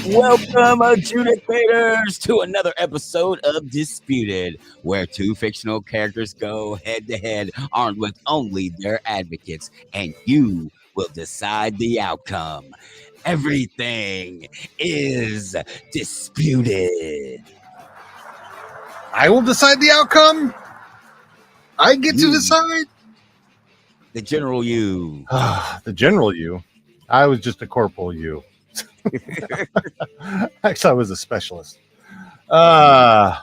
Welcome, adjudicators, to another episode of Disputed, where two fictional characters go head to head, armed with only their advocates, and you will decide the outcome. Everything is disputed. I will decide the outcome. I get to You, decide. the general you. The general you. I was just a corporal you. Actually, I was a specialist. How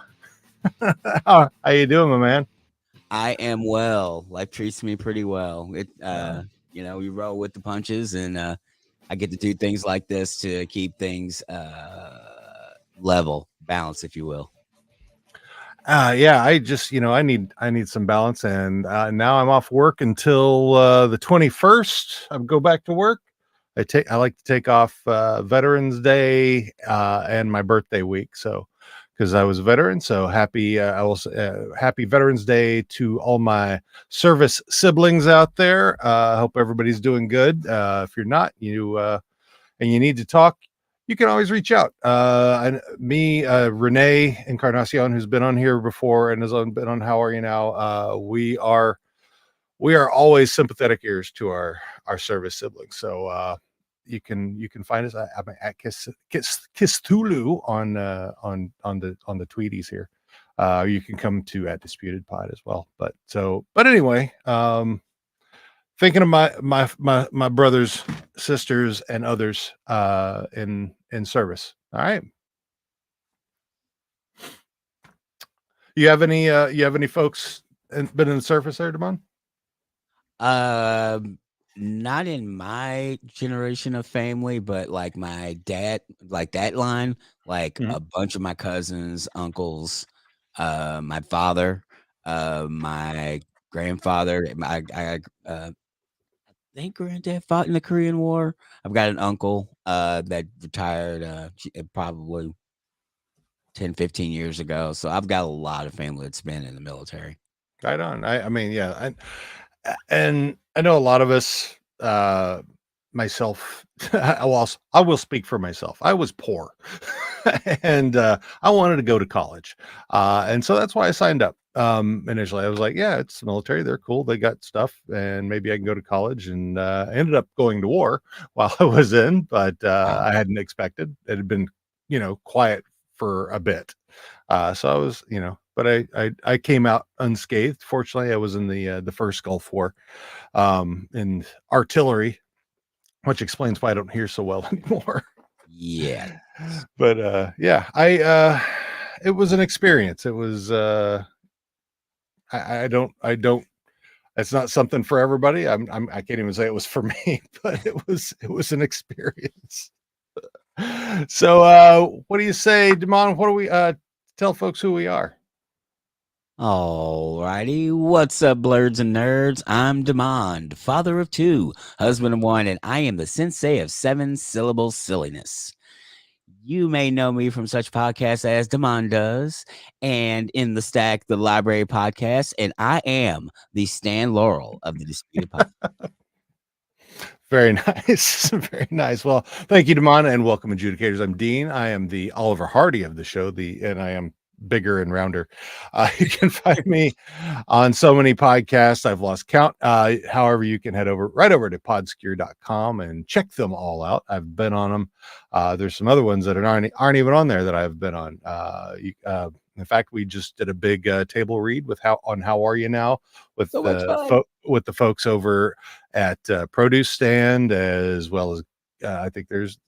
you doing, my man? I am well. Life treats me pretty well. We roll with the punches, and I get to do things like this to keep things level, balance, if you will. Yeah, I just I need some balance, and now I'm off work until the 21st. I go back to work. I like to take off Veterans Day and my birthday week, so because I was a veteran. So happy happy Veterans Day to all my service siblings out there. I hope everybody's doing good. If you're not, and you need to talk, you can always reach out. Renee Encarnacion, who's been on here before and has been on How Are You Now? We are always sympathetic ears to our service siblings. So you can find us. I'm at Kistulu on the tweeties here. You can come to at Disputed Pod as well. But anyway, thinking of my brothers, sisters, and others in service. All right. You have any folks been in the service there, Damon? Not in my generation of family, but like my dad, like that line, like a bunch of my cousins, uncles, my father, my grandfather, I think granddad fought in the Korean War. I've got an uncle that retired probably 10, 15 years ago. So I've got a lot of family that's been in the military. Right on. I mean, yeah. And I know a lot of us, myself, I will speak for myself. I was poor and I wanted to go to college. And so that's why I signed up. Initially, I was like, yeah, it's the military. They're cool. They got stuff and maybe I can go to college. And I ended up going to war while I was in, but I hadn't expected. It had been, quiet for a bit. So I was, but I came out unscathed. Fortunately, I was in the first Gulf War in artillery, which explains why I don't hear so well anymore. Yeah. But yeah, it was an experience. It was I don't it's not something for everybody. I can't even say it was for me, but it was an experience. So what do you say, Damon? What do we tell folks who we are? Alrighty, what's up, blurs and nerds? I'm Demand, father of two, husband of one, and I am the sensei of 7-syllable silliness. You may know me from such podcasts as Demand Does, and In the Stack, the Library Podcast, and I am the Stan Laurel of the Disputed Podcast. Very nice. Very nice. Well, thank you, Damon, and welcome, adjudicators. I'm Dean. I am the Oliver Hardy of the show, and I am bigger and rounder. You can find me on so many podcasts. I've lost count. However, you can head right over to podscure.com and check them all out. I've been on them. There's some other ones that aren't even on there that I've been on. In fact, we just did a big table read with How Are You Now with with the folks over at Produce Stand, as well as I think there's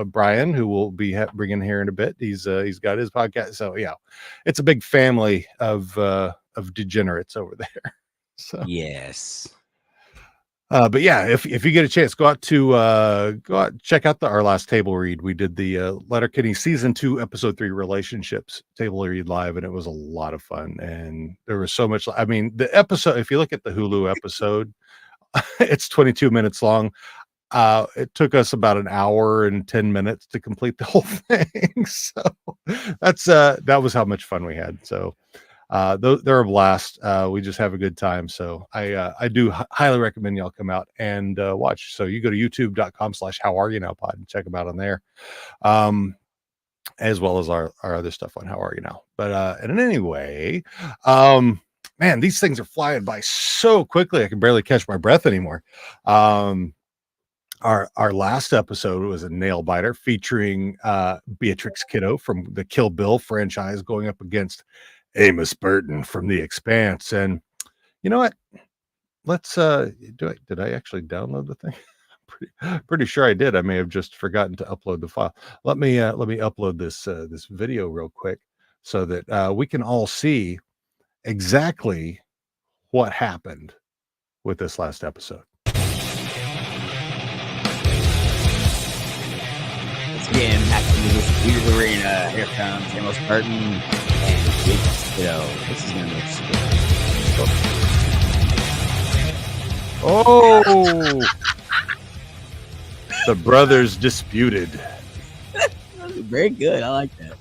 Brian, who will be bringing here in a bit. He's got his podcast. So yeah, it's a big family of degenerates over there. So Yes. But yeah, if you get a chance, go out check out our last table read. We did the Letterkenny season 2 episode 3 relationships table read live, and it was a lot of fun. And there was so much. I mean, the episode, if you look at the Hulu episode, it's 22 minutes long. It took us about an hour and 10 minutes to complete the whole thing. So that was how much fun we had. So They're a blast. We just have a good time. So I do highly recommend y'all come out and watch. So you go to youtube.com/how are you now pod and check them out on there. As well as our other stuff on How Are You Now. But and anyway, man, these things are flying by so quickly I can barely catch my breath anymore. Our last episode was a nail biter featuring Beatrix Kiddo from the Kill Bill franchise going up against Amos Burton from The Expanse. And you know what? Let's did I actually download the thing? Pretty sure I did. I may have just forgotten to upload the file. Let me upload this video real quick so that we can all see exactly what happened with this last episode. Let's get back into this weird arena. Here comes Amos Burton and Beatrix Kiddo. This is gonna be good. Oh, the brothers disputed. Very good. I like that.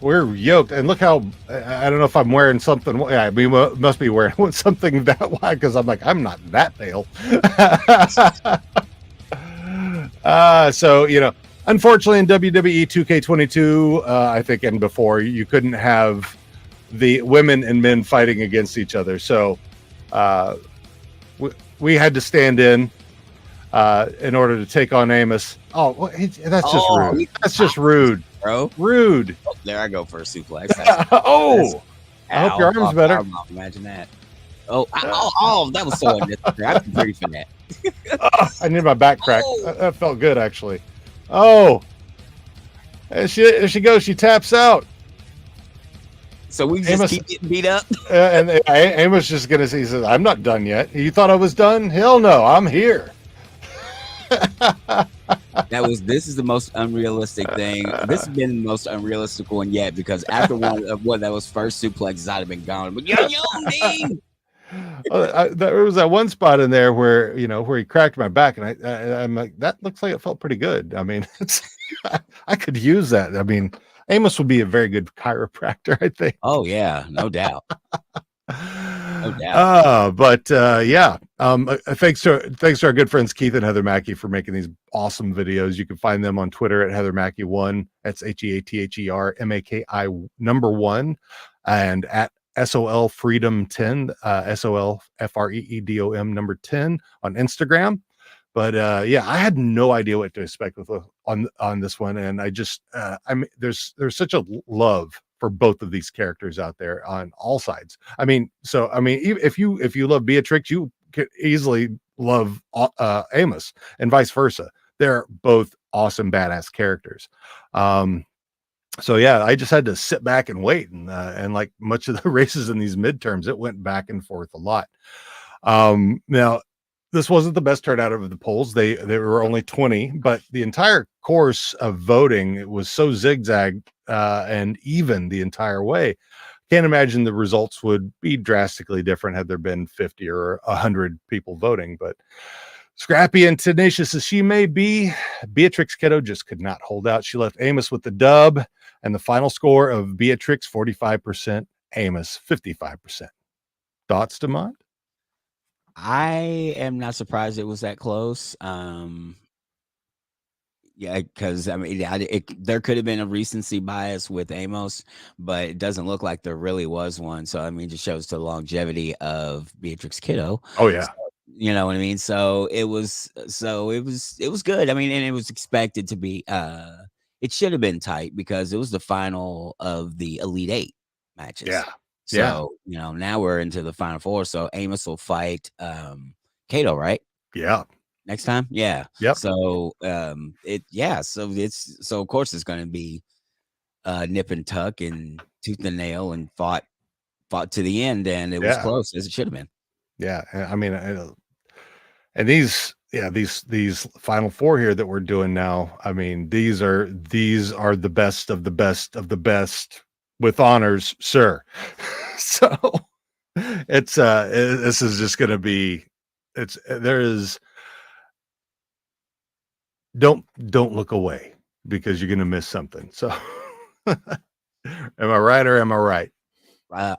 We're yoked, and look how I don't know if I'm wearing something. I mean, must be wearing something that wide because I'm like I'm not that pale. So you know, unfortunately, in WWE 2K22, I think, and before, you couldn't have the women and men fighting against each other. So we had to stand in order to take on Amos. Oh, well, that's just rude. That's just rude, bro. Rude. Oh, there I go for a suplex. Oh, I hope your arm's better. Imagine that. Oh, that was so unnecessary. I'm pretty for that. I need my back crack. That felt good, actually. Oh, there she goes. She taps out. So we just keep getting beat up. And Amos just gonna say, he says, "I'm not done yet. You thought I was done? Hell no, I'm here." This is the most unrealistic thing. This has been the most unrealistic one yet because after one of what that was first suplexes, I'd have been gone. But there was that one spot in there where he cracked my back, and I'm like, that looks like it felt pretty good. I mean, I could use that. I mean, Amos would be a very good chiropractor, I think. Oh yeah, no doubt. No doubt. Yeah. Thanks to our good friends Keith and Heather Mackey for making these awesome videos. You can find them on Twitter at Heather Mackey 1. That's HeatherMaki 1, and at SOL Freedom 10, SOL FREEDOM 10 on Instagram. But yeah, I had no idea what to expect with on this one, and I just I mean, there's such a love for both of these characters out there on all sides. I mean, if you love Beatrix, you could easily love Amos, and vice versa. They're both awesome, badass characters. So yeah, I just had to sit back and wait, and like much of the races in these midterms, it went back and forth a lot. Now, this wasn't the best turnout of the polls. They were only 20, but the entire course of voting, it was so zigzag and even the entire way. Can't imagine the results would be drastically different had there been 50 or 100 people voting. But scrappy and tenacious as she may be, Beatrix Kiddo just could not hold out. She left Amos with the dub, and the final score of Beatrix 45%, Amos 55%. Thoughts, Demond? I am not surprised it was that close. Yeah, because I mean, there could have been a recency bias with Amos, but it doesn't look like there really was one. So I mean, it just shows the longevity of Beatrix Kiddo. Oh yeah, so, you know what I mean. So it was good. I mean, and it was expected to be. It should have been tight because it was the final of the Elite 8 matches. Yeah. So now we're into the final 4. So Amos will fight Kato, right? Yeah. Next time, yeah. Yep. So so of course it's going to be nip and tuck and tooth and nail and fought to the end, and it was close as it should have been. Yeah, I mean, and these final 4 here that we're doing now. I mean, these are the best of the best of the best with honors, sir. So it's this is just going to be don't look away because you're going to miss something. So Am I right or am I right?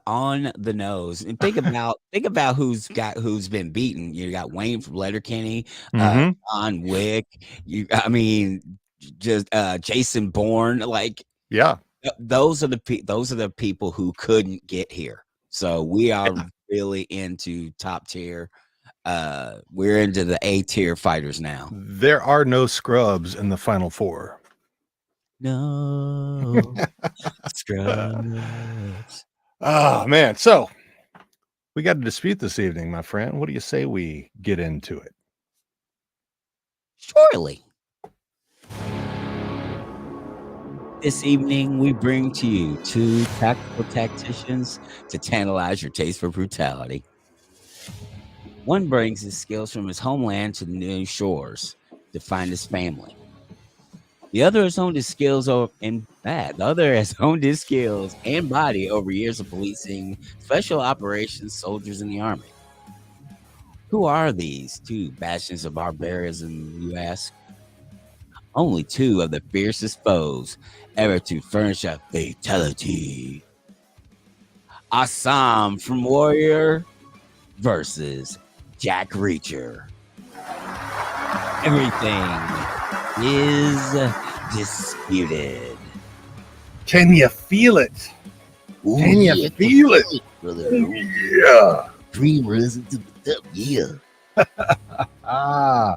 On the nose. And think about who's been beaten. You got Wayne from Letterkenny, Mm-hmm. John Wick. I mean, just Jason Bourne. Like Yeah. those are the people who couldn't get here. So we are Yeah. really into top tier. We're into the A tier fighters now. There are no scrubs in the final four. No scrubs. Oh man. So we got a dispute this evening, my friend. What do you say we get into it? Surely. This evening, we bring to you two tactical tacticians to tantalize your taste for brutality. One brings his skills from his homeland to the new shores to find his family. The other has honed his skills the other has honed his skills and body over years of policing special operations soldiers in the army. Who are these two bastions of barbarism, you ask? Only two of the fiercest foes ever to furnish a fatality. A Sahm from Warrior versus Jack Reacher. Everything is disputed. Can you feel it? Ooh, Can you yeah, feel it? brother. Yeah. Dreamers into the top, yeah. Ah.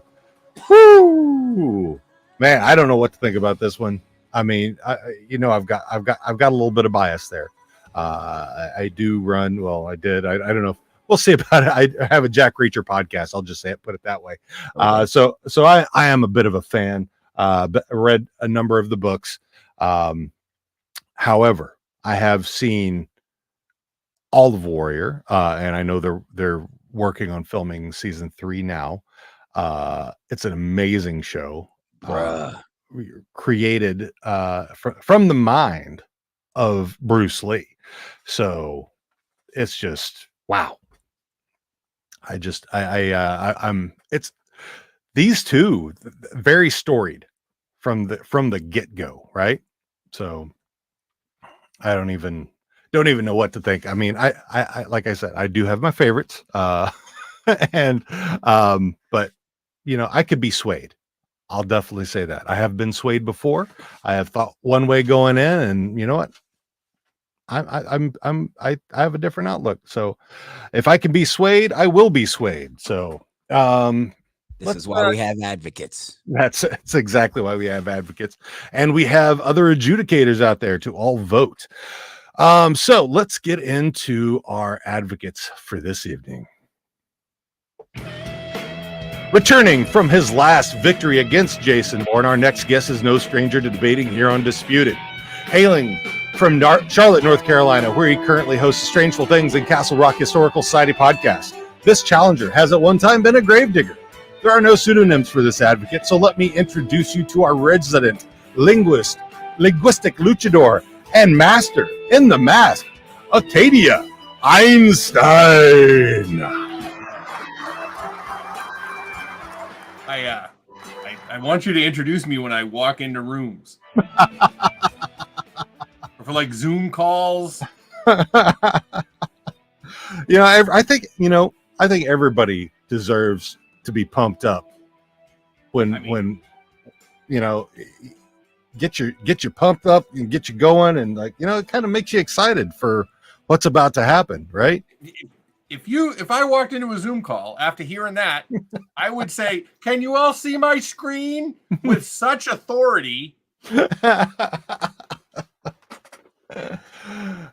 Whoo. Man, I don't know what to think about this one. I mean, I've got a little bit of bias there. I do run. Well, I did. I don't know. We'll see about it. I have a Jack Reacher podcast. I'll just say it, put it that way. Okay. So I am a bit of a fan. But read a number of the books. However, I have seen all of Warrior, and I know they're working on filming season 3 now. It's an amazing show. Bruh. Created from the mind of Bruce Lee. So it's just wow. I'm it's these two very storied from the get-go, right? So I don't even know what to think. I mean, I like I said, I do have my favorites. And but I could be swayed. I'll definitely say that. I have been swayed before. I have thought one way going in, and you know what? I have a different outlook. So if I can be swayed, I will be swayed. So This is why we have advocates. that's exactly why we have advocates, and we have other adjudicators out there to all vote. So let's get into our advocates for this evening. Returning from his last victory against Jason Bourne, our next guest is no stranger to debating here on Disputed. Hailing from Charlotte, North Carolina, where he currently hosts Strangeful Things and Castle Rock Historical Society podcast, this challenger has at one time been a gravedigger. There are no pseudonyms for this advocate, so let me introduce you to our resident linguistic luchador, and master in the mask, Acadia Einstein. I want you to introduce me when I walk into rooms. Or for like Zoom calls. I think everybody deserves to be pumped up when get you pumped up and get you going, and it kind of makes you excited for what's about to happen, right? If I walked into a Zoom call after hearing that, I would say, "Can you all see my screen?" with such authority.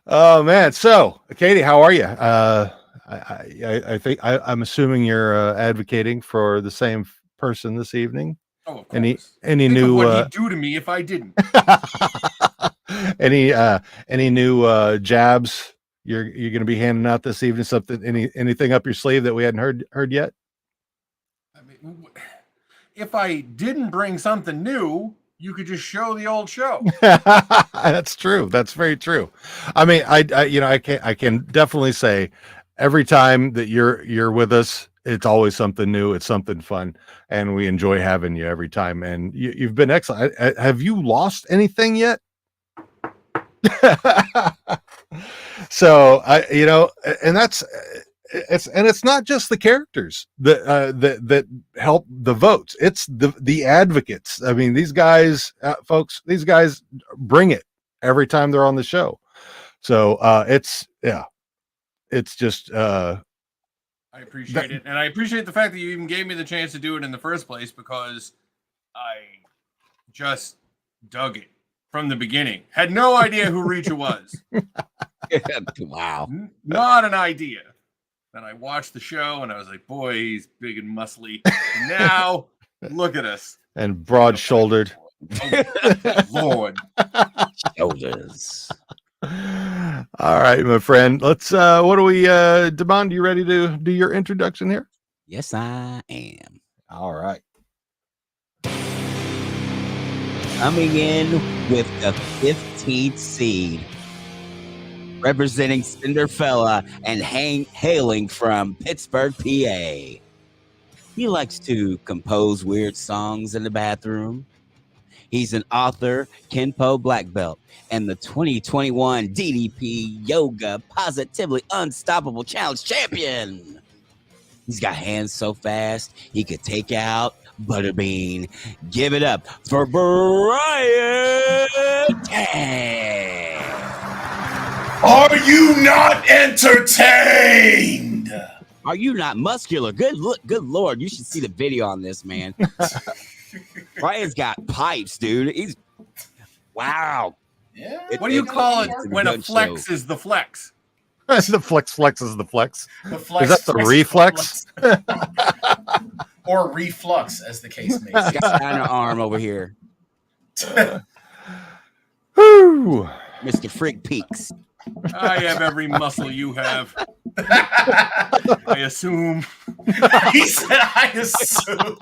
Oh man! So, Katie, how are you? I think I'm assuming you're advocating for the same person this evening. Oh, of Any course. Think new of what he'd do to me if I didn't. any new jabs you're going to be handing out this evening? Something anything up your sleeve that we hadn't heard yet? I mean, if I didn't bring something new, you could just show the old show. That's true. That's very true. I mean, I can definitely say every time that you're with us, it's always something new. It's something fun, and we enjoy having you every time. And you've been excellent. Have you lost anything yet? So and it's not just the characters that help the votes. It's the advocates. I mean, these guys, folks, these guys bring it every time they're on the show. So it's just I appreciate it, and I appreciate the fact that you even gave me the chance to do it in the first place, because I just dug it from the beginning. Had no idea who Reacher was. Wow. Not an idea. Then I watched the show and I was like, boy, he's big and muscly. And now look at us. And broad-shouldered. Oh, Lord. Shoulders. All right, my friend. Let's what do we Damon, you ready to do your introduction here? Yes, I am. All right. Coming in with the 15th seed, representing Cinderfella and hailing from Pittsburgh, PA. He likes to compose weird songs in the bathroom. He's an author, Kenpo Black Belt, and the 2021 DDP Yoga Positively Unstoppable Challenge champion. He's got hands so fast he could take out Butterbean. Give it up for Brian Tang. Are you not entertained? Are you not muscular? Good Lord, you should see the video on this, man. Brian's got pipes, dude. He's wow. Yeah. What do you call it when a good flex show. is the flex? The flex is the flex. The flex, Is that the reflex? or reflux, as the case may He's be. got an arm over here, Whew. Mr. Freak Peaks. I have every muscle you have. I assume. He said, I assume.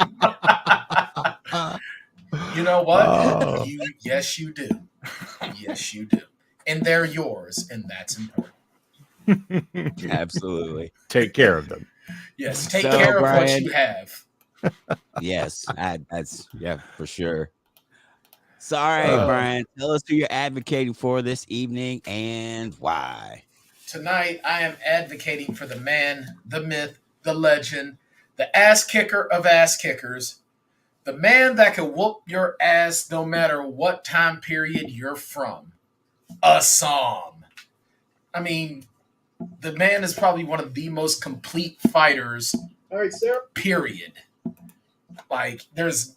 You know what? Oh. Yes, you do. Yes, you do. And they're yours, and that's important. Absolutely. Take care of them. Yes, take So, care of what Brian- you have. Yes, that's for sure. So, all right, Brian, tell us who you're advocating for this evening and why. Tonight, I am advocating for the man, the myth, the legend, the ass kicker of ass kickers, the man that can whoop your ass no matter what time period you're from. A Sahm. I mean, the man is probably one of the most complete fighters, All right, Sarah. period. Like, there's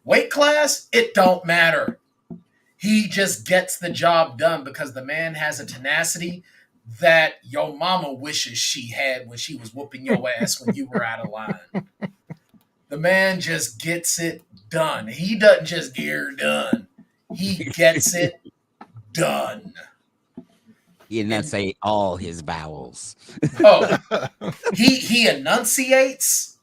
weight class, it don't matter. He just gets the job done because the man has a tenacity that your mama wishes she had when she was whooping your ass when you were out of line. The man just gets it done. He doesn't just get her done. He gets it done. He enunciate all his vowels. Oh, he enunciates.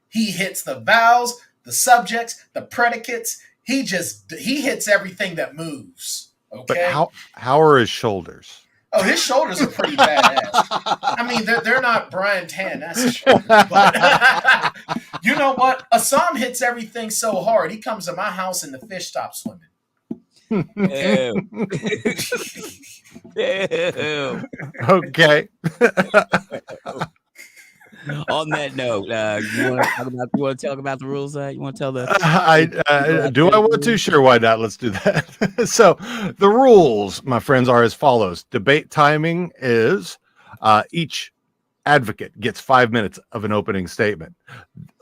He hits the vowels, the subjects, the predicates. He hits everything that moves. Okay. But how are his shoulders? Oh, his shoulders are pretty badass. I mean, they're not Brian Tan, that's for sure. But you know what? Assam hits everything so hard. He comes to my house and the fish stop swimming. Ew. Ew. Okay. On that note, you want to talk about the rules? You want to tell the? I want to? Sure, why not? Let's do that. So the rules, my friends, are as follows. Debate timing is each advocate gets 5 minutes of an opening statement,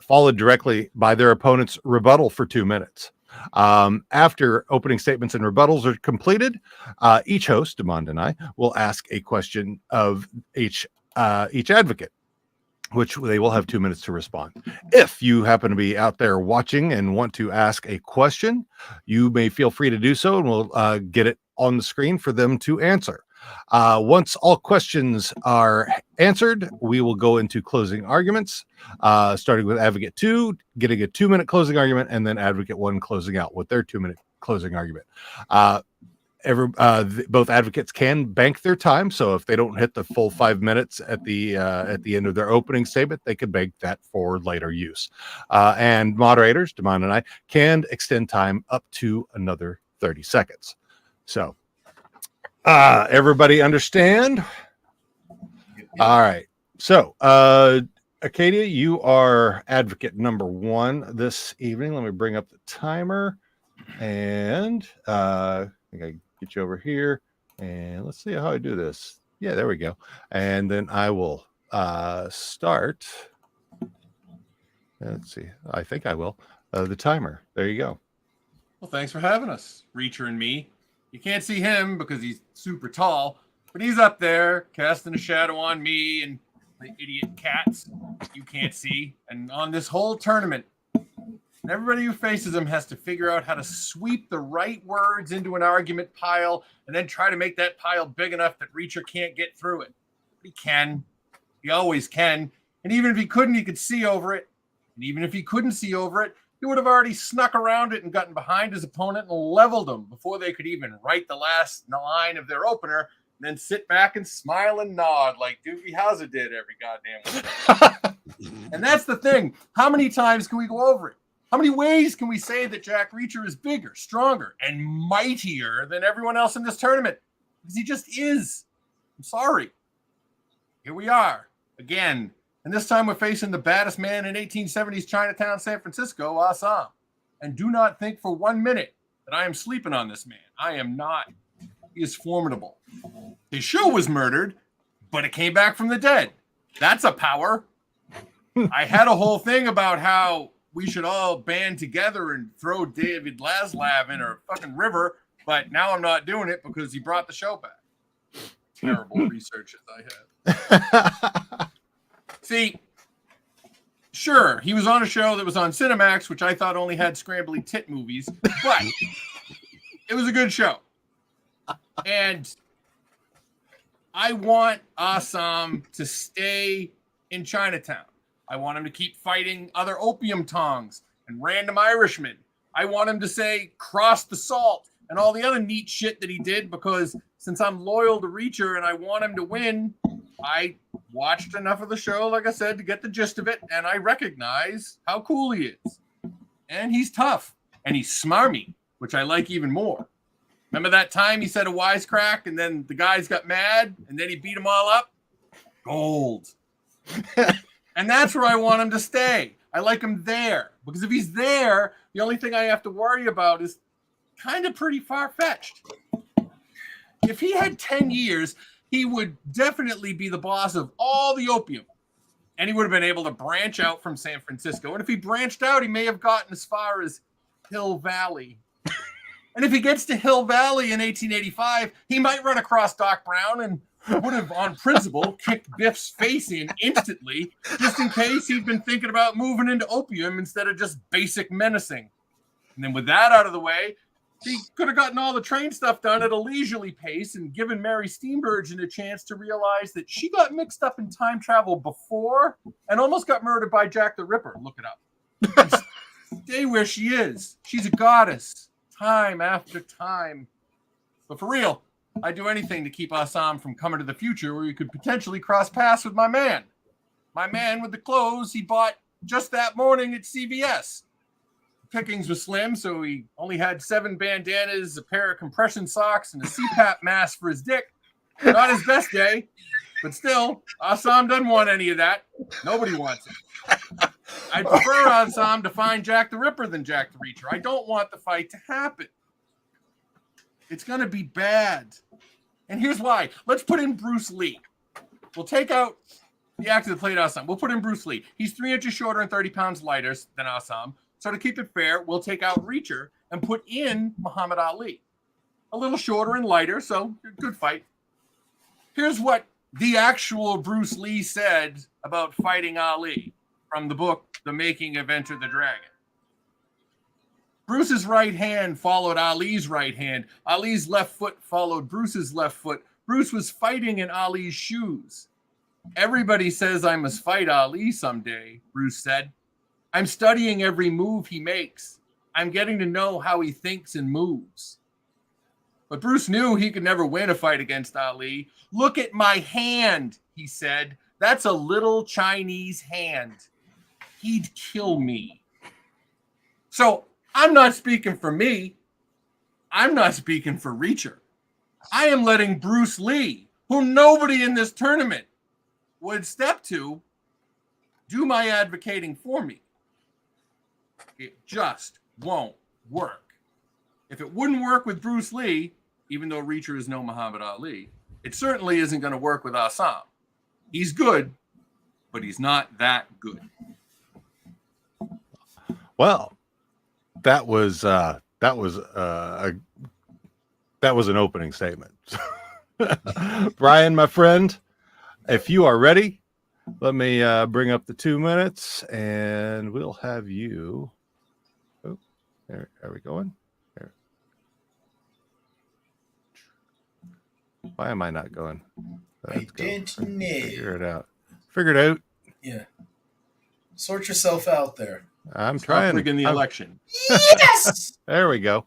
followed directly by their opponent's rebuttal for 2 minutes. After opening statements and rebuttals are completed, each host, Demond and I, will ask a question of each advocate, which they will have 2 minutes to respond. If you happen to be out there watching and want to ask a question, you may feel free to do so, and we'll get it on the screen for them to answer. Once all questions are answered, we will go into closing arguments, starting with Advocate 2, getting a 2-minute closing argument, and then Advocate 1 closing out with their 2-minute closing argument. Both advocates can bank their time, so if they don't hit the full 5 minutes at the end of their opening statement, they can bank that for later use. And moderators, Damon and I, can extend time up to another 30 seconds. So Everybody understand? All right. So, Acadia, you are advocate number 1 this evening. Let me bring up the timer, and I think I get you over here, and let's see how I do this. Yeah, there we go. And then I will start. Let's see. I think I will. The timer. There you go. Well, thanks for having us, Reacher and me. You can't see him because he's super tall, but he's up there casting a shadow on me and the idiot cats you can't see. And on this whole tournament, everybody who faces him has to figure out how to sweep the right words into an argument pile and then try to make that pile big enough that Reacher can't get through it. But he can. He always can. And even if he couldn't, he could see over it. And even if he couldn't see over it, he would have already snuck around it and gotten behind his opponent and leveled them before they could even write the last line of their opener, and then sit back and smile and nod like Doogie Howser did every goddamn week. And that's the thing. How many times can we go over it? How many ways can we say that Jack Reacher is bigger, stronger, and mightier than everyone else in this tournament? Because he just is. I'm sorry. Here we are, again. And this time we're facing the baddest man in 1870s Chinatown, San Francisco, Sahm. And do not think for 1 minute that I am sleeping on this man. I am not. He is formidable. His show was murdered, but it came back from the dead. That's a power. I had a whole thing about how we should all band together and throw David Laslav in a fucking river, but now I'm not doing it because he brought the show back. Terrible research as I had. See, sure, he was on a show that was on Cinemax, which I thought only had scrambly tit movies, but it was a good show. And I want Sahm to stay in Chinatown. I want him to keep fighting other opium tongs and random Irishmen. I want him to say, cross the salt and all the other neat shit that he did, because since I'm loyal to Reacher and I want him to win, I watched enough of the show, like I said, to get the gist of it, and I recognize how cool he is. And he's tough, and he's smarmy, which I like even more. Remember that time he said a wisecrack, and then the guys got mad, and then he beat them all up? Gold. And that's where I want him to stay. I like him there, because if he's there, the only thing I have to worry about is kind of pretty far-fetched. If he had 10 years, he would definitely be the boss of all the opium. And he would have been able to branch out from San Francisco. And if he branched out, he may have gotten as far as Hill Valley. And if he gets to Hill Valley in 1885, he might run across Doc Brown and would have, on principle, kicked Biff's face in instantly, just in case he'd been thinking about moving into opium instead of just basic menacing. And then with that out of the way, he could have gotten all the train stuff done at a leisurely pace and given Mary Steenburgen a chance to realize that she got mixed up in time travel before and almost got murdered by Jack the Ripper. Look it up. Stay where she is. She's a goddess, time after time. But for real, I'd do anything to keep Sahm from coming to the future where he could potentially cross paths with my man. My man with the clothes he bought just that morning at CVS. Pickings was slim, so he only had 7 bandanas, a pair of compression socks, and a CPAP mask for his dick. Not his best day, but still, Sahm doesn't want any of that. Nobody wants it. I'd prefer Sahm to find Jack the Ripper than Jack the Reacher. I don't want the fight to happen. It's going to be bad. And here's why. Let's put in Bruce Lee. We'll take out the actor that played Sahm. We'll put in Bruce Lee. He's 3 inches shorter and 30 pounds lighter than Sahm. So to keep it fair, we'll take out Reacher and put in Muhammad Ali. A little shorter and lighter, so good fight. Here's what the actual Bruce Lee said about fighting Ali from the book, The Making of Enter the Dragon. Bruce's right hand followed Ali's right hand. Ali's left foot followed Bruce's left foot. Bruce was fighting in Ali's shoes. Everybody says I must fight Ali someday, Bruce said. I'm studying every move he makes. I'm getting to know how he thinks and moves. But Bruce knew he could never win a fight against Ali. Look at my hand, he said. That's a little Chinese hand. He'd kill me. So I'm not speaking for me. I'm not speaking for Reacher. I am letting Bruce Lee, who nobody in this tournament would step to, do my advocating for me. It just won't work. If it wouldn't work with Bruce Lee, even though Reacher is no Muhammad Ali, it certainly isn't going to work with Sahm. He's good, but he's not that good. Well, that was an opening statement. Brian, my friend, if you are ready, let me bring up the 2 minutes, and we'll have you. Oh, there, are we going? There. Why am I not going? I didn't know. Figure it out. Figure it out. Yeah. Sort yourself out there. I'm Stop trying. rigging the election. Yes! There we go.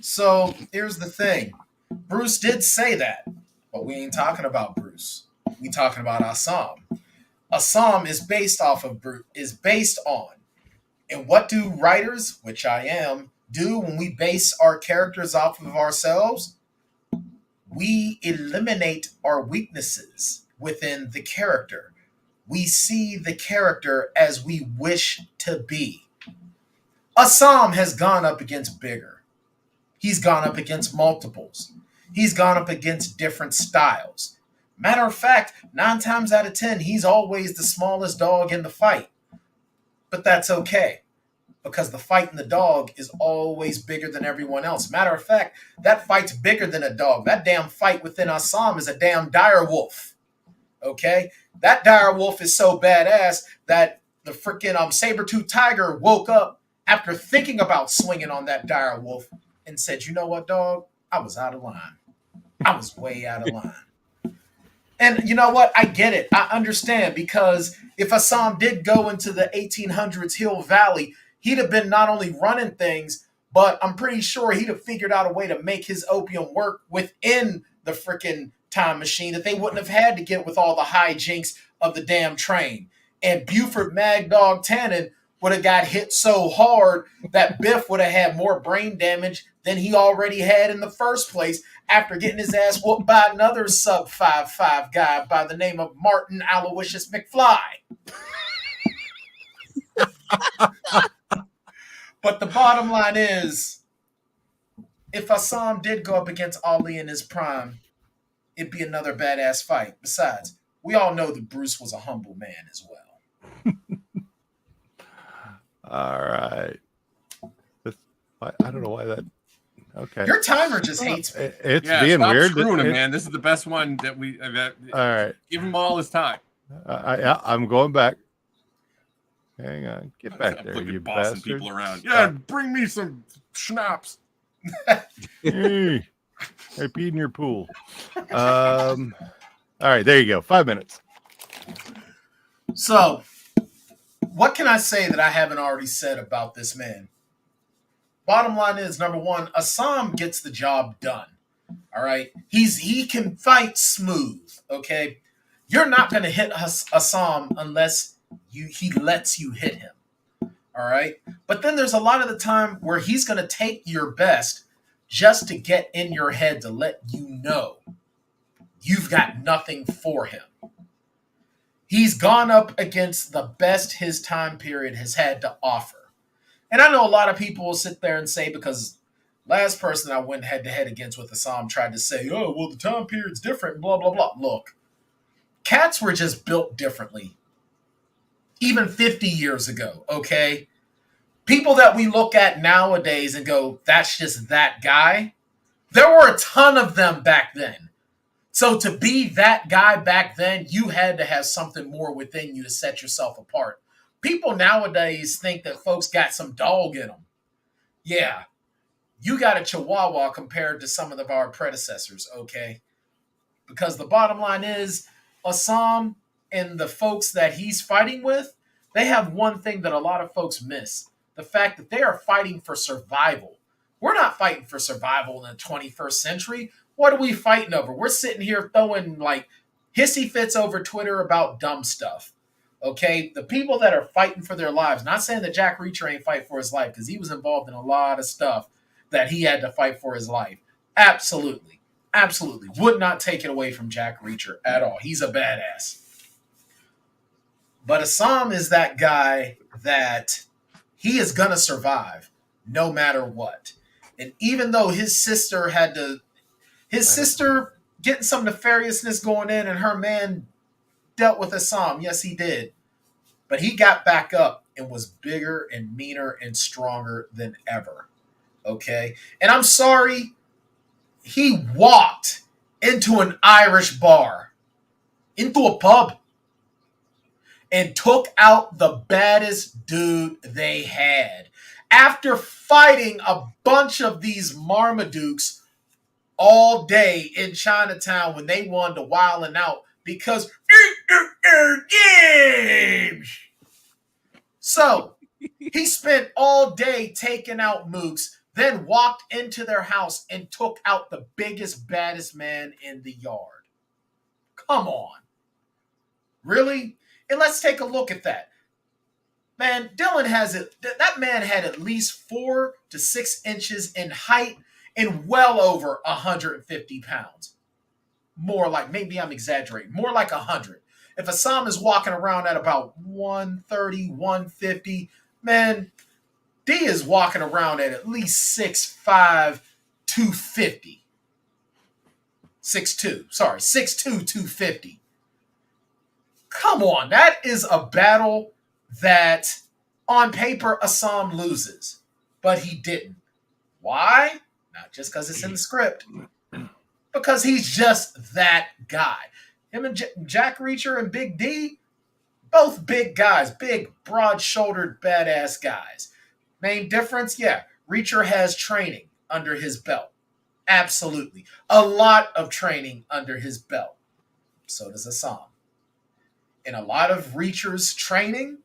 So here's the thing. Bruce did say that, but we ain't talking about Bruce. We talking about Sahm. Sahm is based on, and what do writers, which I am, do when we base our characters off of ourselves? We eliminate our weaknesses within the character. We see the character as we wish to be. Sahm has gone up against bigger. He's gone up against multiples. He's gone up against different styles. Matter of fact, 9 times out of 10, he's always the smallest dog in the fight. But that's okay, because the fight in the dog is always bigger than everyone else. Matter of fact, that fight's bigger than a dog. That damn fight within Sahm is a damn dire wolf. Okay? That dire wolf is so badass that the freaking saber-tooth tiger woke up after thinking about swinging on that dire wolf and said, you know what, dog? I was out of line. I was way out of line. And you know what? I get it. I understand, because if Sahm did go into the 1800s Hill Valley, he'd have been not only running things, but I'm pretty sure he'd have figured out a way to make his opium work within the freaking time machine that they wouldn't have had to get with all the hijinks of the damn train. And Buford Mad Dog Tannen would have got hit so hard that Biff would have had more brain damage than he already had in the first place after getting his ass whooped by another sub 5'5" guy by the name of Martin Aloysius McFly. But the bottom line is, if Sahm did go up against Ali in his prime, it'd be another badass fight. Besides, we all know that Bruce was a humble man as well. All right. I don't know why that. Okay. Your timer just hates me. It's being stop weird. Screwing him, man. This is the best one that we. All right. Give him all his time. I'm going back. Hang on. Get back there, you bastard. People around. Yeah, bring me some schnapps. Hey, I peed in your pool. All right, there you go. 5 minutes. So, what can I say that I haven't already said about this man? Bottom line is, number one, Sahm gets the job done. All right, he can fight smooth. Okay, you're not going to hit Sahm unless he lets you hit him. All right, but then there's a lot of the time where he's going to take your best just to get in your head to let you know you've got nothing for him. He's gone up against the best his time period has had to offer. And I know a lot of people will sit there and say, because last person I went head-to-head against with Sahm tried to say, oh, well, the time period's different, blah, blah, blah. Look, cats were just built differently. Even 50 years ago, okay? People that we look at nowadays and go, that's just that guy. There were a ton of them back then. So to be that guy back then, you had to have something more within you to set yourself apart. People nowadays think that folks got some dog in them. Yeah, you got a chihuahua compared to some of our predecessors, okay? Because the bottom line is, Sahm and the folks that he's fighting with, they have one thing that a lot of folks miss. The fact that they are fighting for survival. We're not fighting for survival in the 21st century. What are we fighting over? We're sitting here throwing like hissy fits over Twitter about dumb stuff. Okay, the people that are fighting for their lives, not saying that Jack Reacher ain't fight for his life, because he was involved in a lot of stuff that he had to fight for his life. Absolutely. Absolutely. Would not take it away from Jack Reacher at all. He's a badass. But Assam is that guy that he is going to survive no matter what. And even though his sister getting some nefariousness going in and her man dealt with Assam. Yes, he did. But he got back up and was bigger and meaner and stronger than ever. Okay? And I'm sorry, he walked into an Irish bar, into a pub, and took out the baddest dude they had. After fighting a bunch of these Marmadukes all day in Chinatown when they wanted to wilding out because games. So he spent all day taking out mooks, then walked into their house and took out the biggest, baddest man in the yard. Come on. Really? And let's take a look at that. Man, Dylan has it. That man had at least 4 to 6 inches in height and well over 150 pounds. More like, maybe I'm exaggerating, more like 100. If Assam is walking around at about 130, 150, man, D is walking around at least 6'5", 250. 6'2", 250. Come on, that is a battle that on paper Assam loses, but he didn't. Why? Not just because it's in the script, because he's just that guy. Him and Jack Reacher and Big D, both big guys, big, broad-shouldered, badass guys. Main difference, yeah, Reacher has training under his belt. Absolutely. A lot of training under his belt. So does Assam. And a lot of Reacher's training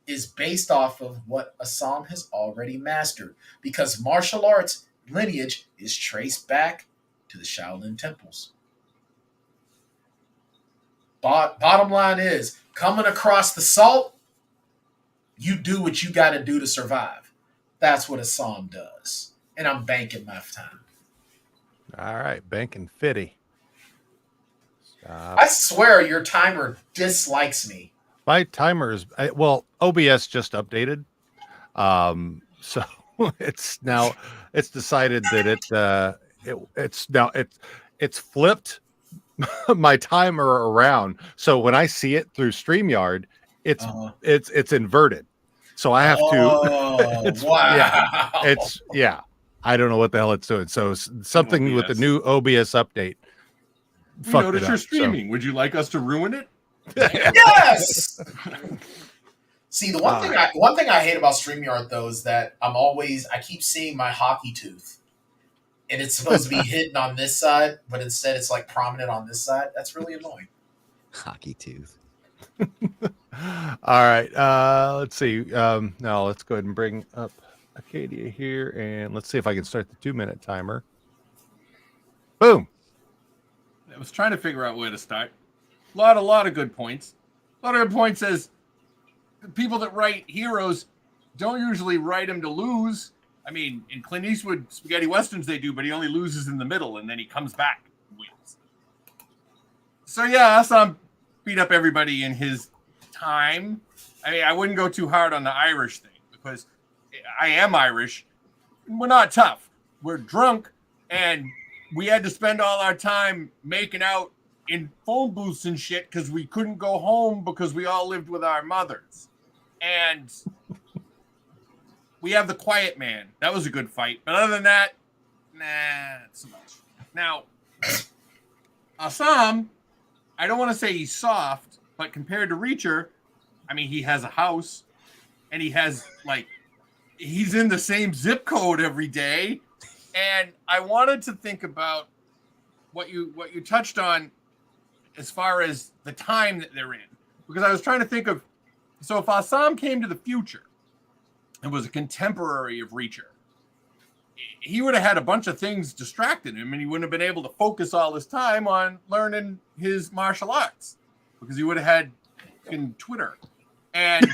is based off of what Assam has already mastered, because martial arts lineage is traced back to the Shaolin temples. Bottom line is, coming across the salt, you do what you got to do to survive. That's what Assam does. And I'm banking my time. All right, banking 50. I swear your timer dislikes me. My timer is OBS just updated, so it's decided that it's flipped my timer around. So when I see it through StreamYard, it's inverted. So I have to. Wow! I don't know what the hell it's doing. So something with the new OBS update. We noticed you're streaming. So. Would you like us to ruin it? Yes. See, the one thing I hate about StreamYard though is that I keep seeing my hockey tooth, and it's supposed to be hidden on this side, but instead it's like prominent on this side. That's really annoying. Hockey tooth. All right. Let's see. Now let's go ahead and bring up Acadia here, and let's see if I can start the 2-minute timer. Boom. I was trying to figure out where to start. A lot of good points. A lot of good points says the people that write heroes don't usually write them to lose. I mean, in Clint Eastwood spaghetti westerns they do, but he only loses in the middle and then he comes back and wins. So yeah, Assam beat up everybody in his time. I mean, I wouldn't go too hard on the Irish thing because I am Irish. We're not tough. We're drunk and we had to spend all our time making out in phone booths and shit because we couldn't go home because we all lived with our mothers. And we have the Quiet Man. That was a good fight. But other than that, not so much. Now, Assam, I don't want to say he's soft, but compared to Reacher, I mean, he has a house and he has, he's in the same zip code every day. And I wanted to think about what you touched on as far as the time that they're in. Because I was trying to think of, so if Assam came to the future and was a contemporary of Reacher, he would have had a bunch of things distracting him and he wouldn't have been able to focus all his time on learning his martial arts because he would have had fucking Twitter. And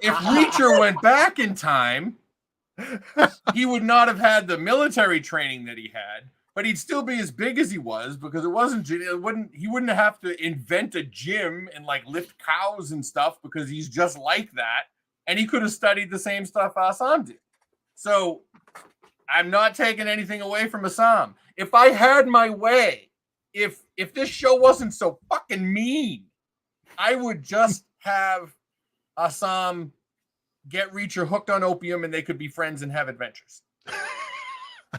if Reacher went back in time he would not have had the military training that he had, but he'd still be as big as he was because he wouldn't have to invent a gym and like lift cows and stuff because he's just like that. And he could have studied the same stuff Sahm did. So I'm not taking anything away from Sahm. If I had my way, if this show wasn't so fucking mean, I would just have Sahm get Reacher hooked on opium and they could be friends and have adventures.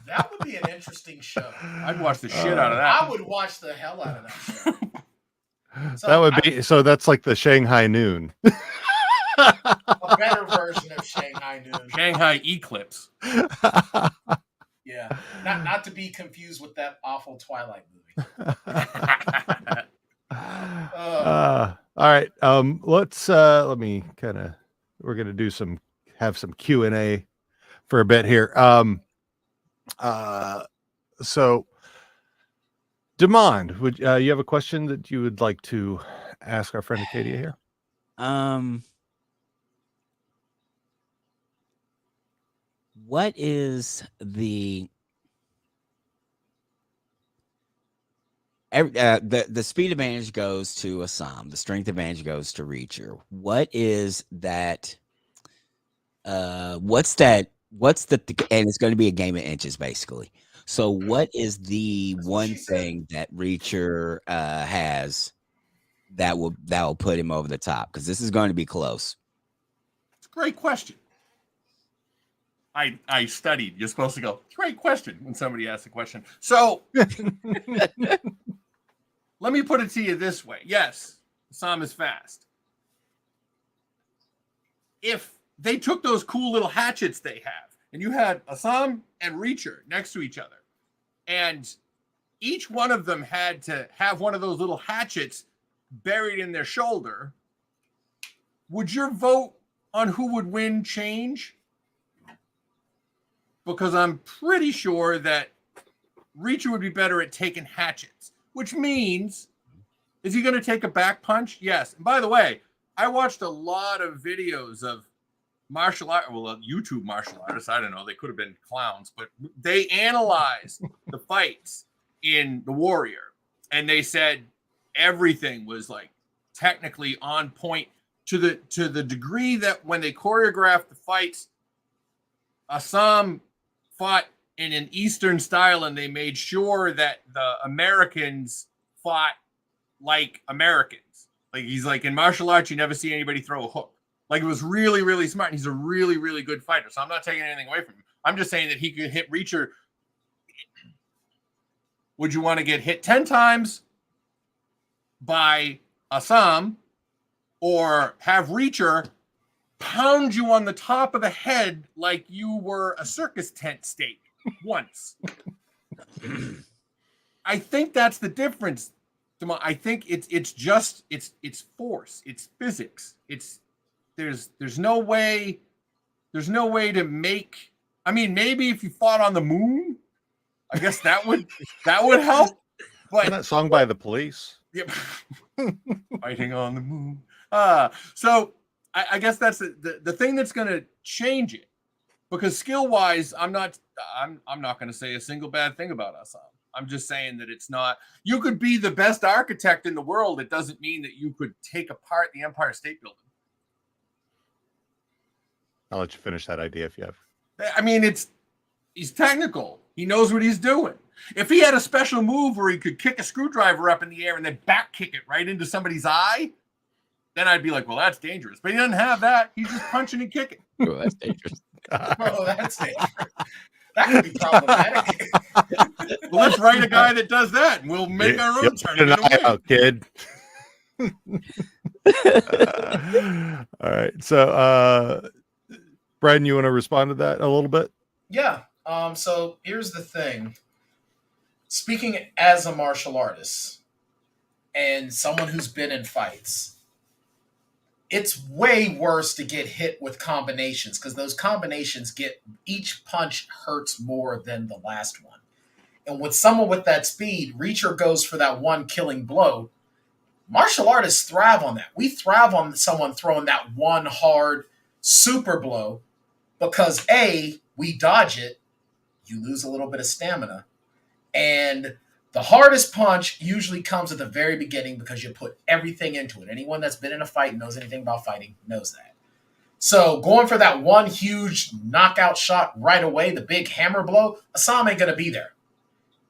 That would be an interesting show. I'd watch the shit out of that. I would watch the hell out of that show. So that would be so. That's like the Shanghai Noon. A better version of Shanghai Noon. Shanghai Eclipse. Yeah, not to be confused with that awful Twilight movie. All right. Let me kind of. We're gonna have some Q&A for a bit here. So, Demond, would you have a question that you would like to ask our friend Acadia here? What is the speed advantage goes to Sahm, the strength advantage goes to Reacher. What is that? What's the and it's going to be a game of inches basically. So what is the one thing that Reacher has that will put him over the top? Because this is going to be close. It's a great question. I studied. You're supposed to go, great question when somebody asks a question. So let me put it to you this way. Yes, Sahm is fast. If they took those cool little hatchets they have, and you had Sahm and Reacher next to each other, and each one of them had to have one of those little hatchets buried in their shoulder, would your vote on who would win change? Because I'm pretty sure that Reacher would be better at taking hatchets, which means, is he going to take a back punch? Yes. And by the way, I watched a lot of videos of YouTube martial artists. I don't know. They could have been clowns, but they analyzed the fights in The Warrior, and they said everything was like technically on point to the degree that when they choreographed the fights, Sahm fought in an Eastern style, and they made sure that the Americans fought like Americans. Like he's like in martial arts, you never see anybody throw a hook. Like it was really, really smart. And he's a really, really good fighter. So I'm not taking anything away from him. I'm just saying that he could hit Reacher. Would you want to get hit 10 times by Sahm or have Reacher pound you on the top of the head like you were a circus tent steak once? I think that's the difference. I think it's force, it's physics. There's no way to make. I mean, maybe if you fought on the moon, I guess that would help. But that song by The Police. Yep. Fighting on the moon. So I guess that's the thing that's going to change it, because skill wise, I'm not going to say a single bad thing about Sahm. I'm just saying that it's not. You could be the best architect in the world. It doesn't mean that you could take apart the Empire State Building. I'll let you finish that idea if you have. I mean, he's technical. He knows what he's doing. If he had a special move where he could kick a screwdriver up in the air and then back kick it right into somebody's eye, then I'd be like, well, that's dangerous. But he doesn't have that. He's just punching and kicking. Oh, that's dangerous. Oh, that's dangerous. That could be problematic. Well, let's write a guy that does that, and we'll make our own tournament away. Out, kid. All right. So, Brian, you want to respond to that a little bit? Yeah. So here's the thing. Speaking as a martial artist and someone who's been in fights, it's way worse to get hit with combinations, because those combinations each punch hurts more than the last one. And with someone with that speed, Reacher goes for that one killing blow. Martial artists thrive on that. We thrive on someone throwing that one hard super blow because A, We dodge it, you lose a little bit of stamina. And the hardest punch usually comes at the very beginning because you put everything into it. Anyone that's been in a fight and knows anything about fighting knows that. So going for that one huge knockout shot right away, the big hammer blow, Sahm ain't going to be there.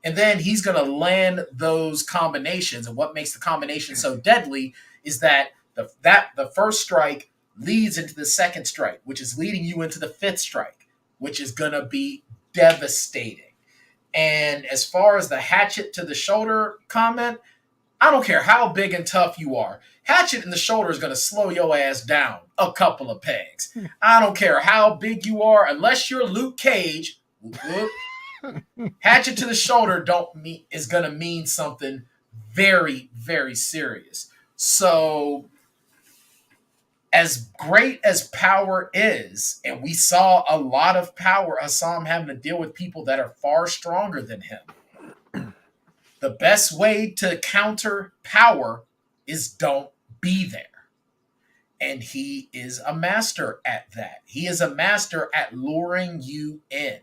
And then he's going to land those combinations. And what makes the combination so deadly is that the first strike leads into the second strike, which is leading you into the fifth strike, which is going to be devastating. And as far as the hatchet to the shoulder comment, I don't care how big and tough you are. Hatchet in the shoulder is going to slow your ass down a couple of pegs. I don't care how big you are, unless you're Luke Cage. Hatchet to the shoulder is going to mean something very, very serious. So, as great as power is, and we saw a lot of power, Sahm having to deal with people that are far stronger than him. The best way to counter power is don't be there. And he is a master at that. He is a master at luring you in.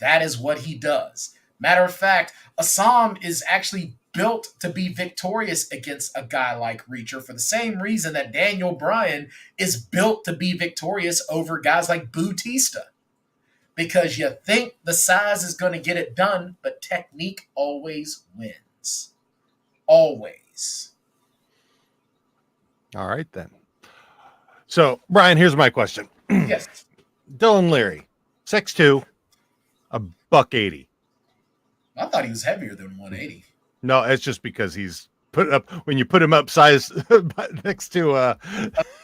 That is what he does. Matter of fact, Sahm is actually built to be victorious against a guy like Reacher for the same reason that Daniel Bryan is built to be victorious over guys like Bautista. Because you think the size is going to get it done, but technique always wins. Always. All right, then. So, Brian, here's my question. Yes. Dylan Leary, 6'2", $180. I thought he was heavier than 180. No, it's just because he's put up when you put him up size next to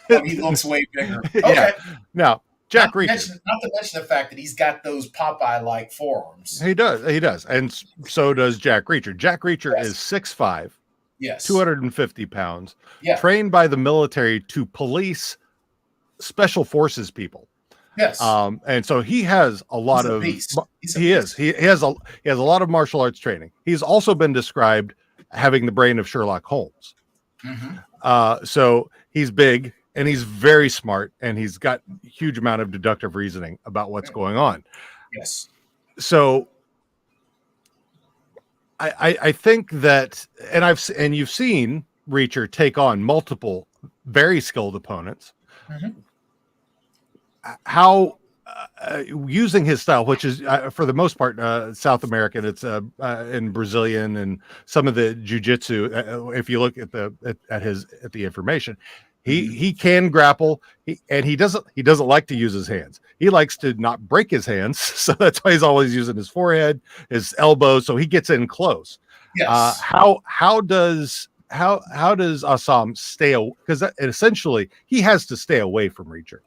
he looks way bigger. Okay. Yeah. Now, Jack Reacher. Not to mention the fact that he's got those Popeye-like forearms. He does. And so does Jack Reacher. Jack Reacher is 6'5", yes, 250 pounds, yeah, trained by the military to police special forces people. yes. And so he has a lot of he has a lot of martial arts training. He's also been described having the brain of Sherlock Holmes. Mm-hmm. So he's big and he's very smart and he's got a huge amount of deductive reasoning about what's going on. Yes. So I think that, and you've seen Reacher take on multiple very skilled opponents. Mm-hmm. How using his style, which is for the most part South American, it's in Brazilian and some of the jiu-jitsu. If you look at the information, he can grapple, and he doesn't like to use his hands. He likes to not break his hands, so that's why he's always using his forehead, his elbows, so he gets in close. Yes. How does Sahm stay? Because essentially he has to stay away from Reacher.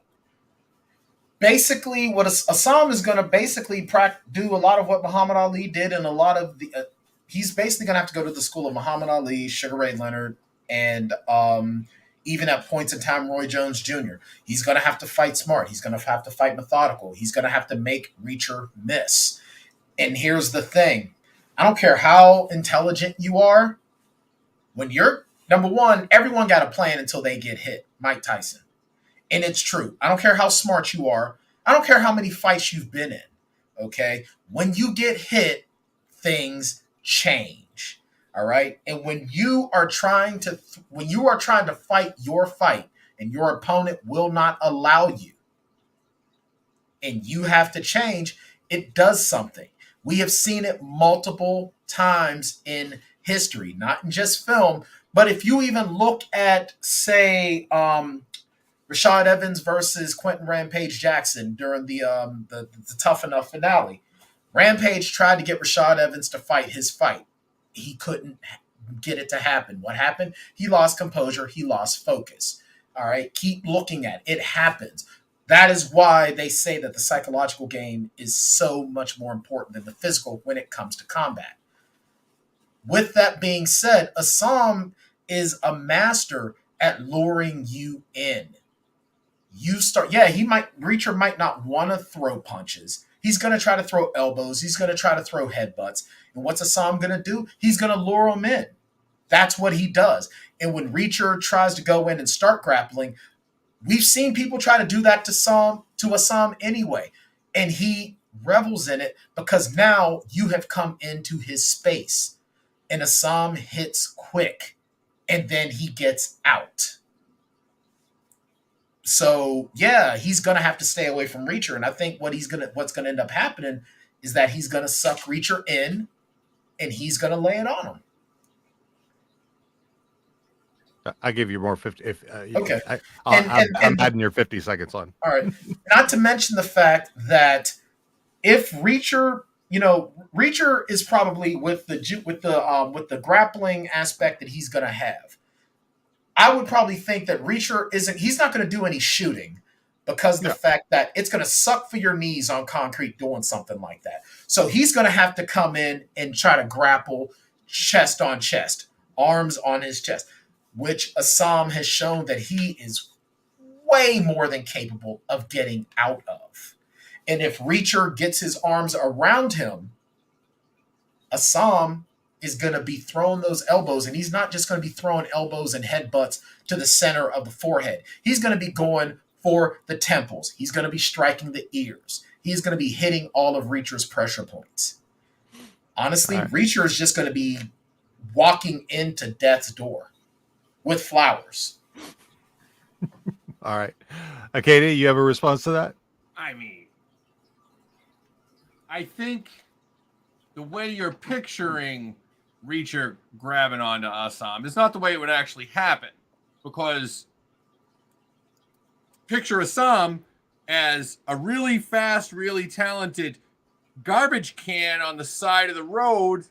Basically, what Sahm is going to basically do a lot of what Muhammad Ali did, and a lot of the he's basically going to have to go to the school of Muhammad Ali, Sugar Ray Leonard, and even at points in time, Roy Jones Jr. He's going to have to fight smart. He's going to have to fight methodical. He's going to have to make Reacher miss. And here's the thing. I don't care how intelligent you are. When you're, number one, everyone got a plan until they get hit. Mike Tyson. And it's true. I don't care how smart you are. I don't care how many fights you've been in. Okay? When you get hit, things change. All right? And when you are trying to fight your fight and your opponent will not allow you, and you have to change, it does something. We have seen it multiple times in history, not in just film, but if you even look at, say, Rashad Evans versus Quentin Rampage Jackson during the Tough Enough finale. Rampage tried to get Rashad Evans to fight his fight. He couldn't get it to happen. What happened? He lost composure. He lost focus. All right? Keep looking at it. It happens. That is why they say that the psychological game is so much more important than the physical when it comes to combat. With that being said, Sahm is a master at luring you in. Reacher might not want to throw punches. He's going to try to throw elbows. He's going to try to throw headbutts. And what's Sahm going to do? He's going to lure him in. That's what he does. And when Reacher tries to go in and start grappling, we've seen people try to do that to Sahm anyway. And he revels in it because now you have come into his space. And Sahm hits quick and then he gets out. So yeah, he's gonna have to stay away from Reacher. And I think what's gonna end up happening is that he's gonna suck Reacher in and he's gonna lay it on him. I give you more 50. If Okay. I'm adding your 50 seconds on. All right. Not to mention the fact that if Reacher, Reacher is probably with the grappling aspect that he's gonna have. I would probably think that Reacher he's not going to do any shooting because of the fact that it's going to suck for your knees on concrete doing something like that. So he's going to have to come in and try to grapple chest on chest, arms on his chest, which Sahm has shown that he is way more than capable of getting out of. And if Reacher gets his arms around him, Sahm is going to be throwing those elbows, and he's not just going to be throwing elbows and headbutts to the center of the forehead. He's going to be going for the temples. He's going to be striking the ears. He's going to be hitting all of Reacher's pressure points. Honestly, Reacher is just going to be walking into death's door with flowers. All right. Katie, you have a response to that? I mean, I think the way you're picturing Reacher grabbing onto Sahm is not the way it would actually happen, because picture Sahm as a really fast, really talented garbage can on the side of the road,